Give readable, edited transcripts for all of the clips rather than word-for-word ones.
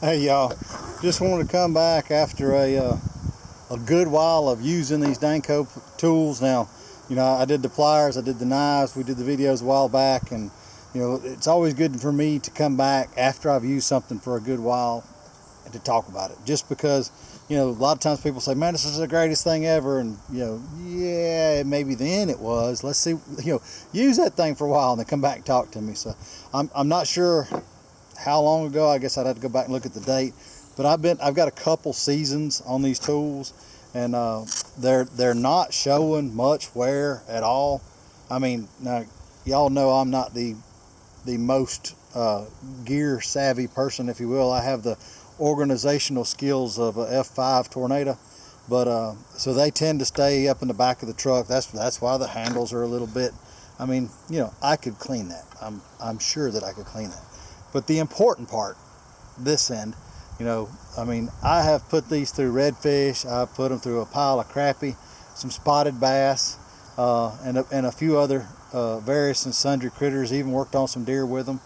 Hey y'all, just wanted to come back after a good while of using these Danco tools. Now, you know, I did the pliers, I did the knives, we did the videos a while back, and you know, it's always good for me to come back after I've used something for a good while and to talk about it. Just because, you know, a lot of times people say, man, this is the greatest thing ever, and you know, yeah, maybe then it was. Let's see, you know, use that thing for a while and then come back and talk to me. So I'm not sure how long ago. I guess I'd have to go back and look at the date, but I've got a couple seasons on these tools, and they're not showing much wear at all. I mean, now y'all know I'm not the most gear savvy person, if you will. I have the organizational skills of a F5 Tornado, but so they tend to stay up in the back of the truck. That's why the handles are a little bit. I mean, you know, I could clean that. I'm sure that I could clean that. But the important part, this end, you know, I mean, I have put these through redfish, I've put them through a pile of crappie, some spotted bass, and a few other various and sundry critters, even worked on some deer with them.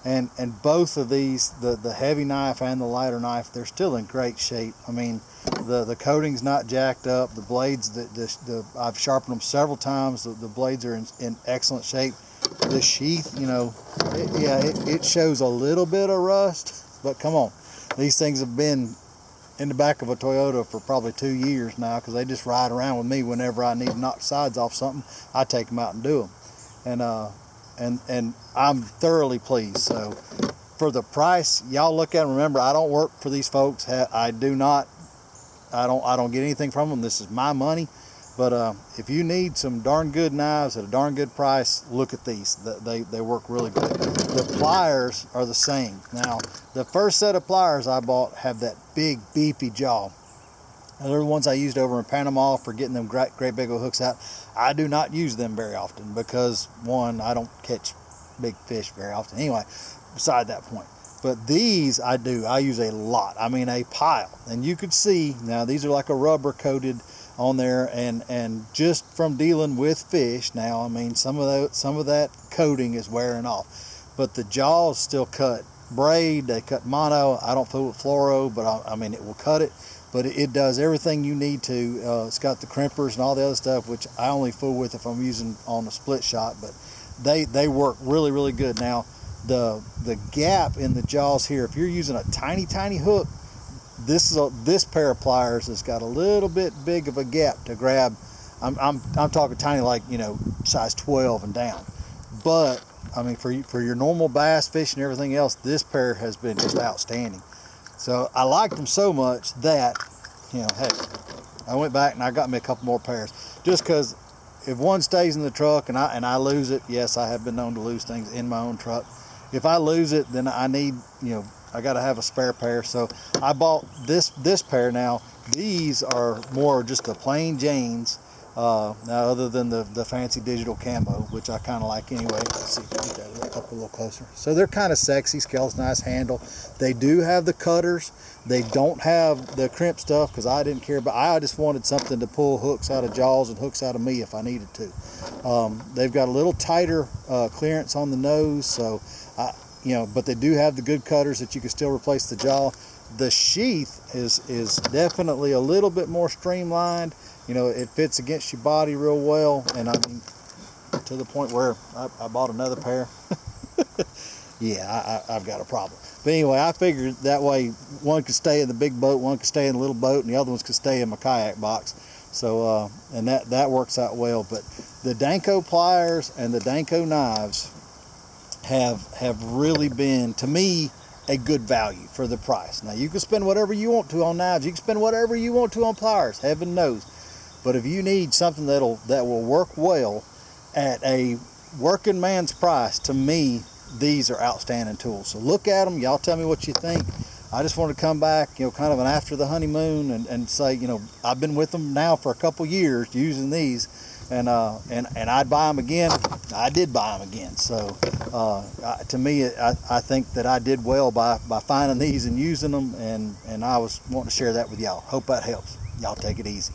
And both of these, the heavy knife and the lighter knife, they're still in great shape. I mean, the coating's not jacked up, the blades, I've sharpened them several times, the blades are in excellent shape. The sheath, you know, it shows a little bit of rust, but come on, these things have been in the back of a Toyota for probably 2 years now, because they just ride around with me. Whenever I need to knock sides off something, I take them out and do them, and I'm thoroughly pleased. So for the price, y'all look at them. Remember, I don't work for these folks. I don't get anything from them. This is my money. But if you need some darn good knives at a darn good price, look at these. They work really good. The pliers are the same. Now, the first set of pliers I bought have that big beefy jaw. They're the ones I used over in Panama for getting them great big old hooks out. I do not use them very often because, one, I don't catch big fish very often. Anyway, beside that point. But these I do. I use a lot. I mean, a pile. And you could see, now these are like a rubber coated on there, and just from dealing with fish now, I mean, some of that coating is wearing off, but the jaws still cut braid. They cut mono. I don't fool with fluoro, but I mean, it will cut it, but it does everything you need to. It's got the crimpers and all the other stuff, which I only fool with if I'm using on a split shot, but they work really, really good. Now, the gap in the jaws here, if you're using a tiny hook, this pair of pliers has got a little bit big of a gap to grab. I'm talking tiny, like, you know, size 12 and down. But I mean, for your normal bass fishing and everything else, this pair has been just outstanding. So I liked them so much that, you know, hey, I went back and I got me a couple more pairs, just because if one stays in the truck and I lose it, yes, I have been known to lose things in my own truck. If I lose it, then I need, you know, I got to have a spare pair. So I bought this pair. Now, these are more just the plain Janes, now other than the fancy digital camo, which I kind of like anyway. Let's see if I can get that up a little closer. So they're kind of sexy. Scale's nice handle. They do have the cutters. They don't have the crimp stuff because I didn't care, but I just wanted something to pull hooks out of jaws and hooks out of me if I needed to. They've got a little tighter clearance on the nose, so you know, but they do have the good cutters that you can still replace the jaw. The sheath is definitely a little bit more streamlined. You know, it fits against your body real well, and I mean, to the point where I bought another pair. Yeah, I've got a problem. But anyway, I figured that way one could stay in the big boat, one could stay in the little boat, and the other ones could stay in my kayak box. So, and that works out well. But the Danco pliers and the Danco knives have really been, to me, a good value for the price. Now, you can spend whatever you want to on knives. You can spend whatever you want to on pliers, heaven knows. But if you need something that will work well at a working man's price, to me, these are outstanding tools. So look at them. Y'all tell me what you think. I just want to come back, you know, kind of an after the honeymoon and say, you know, I've been with them now for a couple years using these, and I'd buy them again. I did buy them again. So to me, I think that I did well by finding these and using them, and I was wanting to share that with y'all. Hope that helps. Y'all take it easy.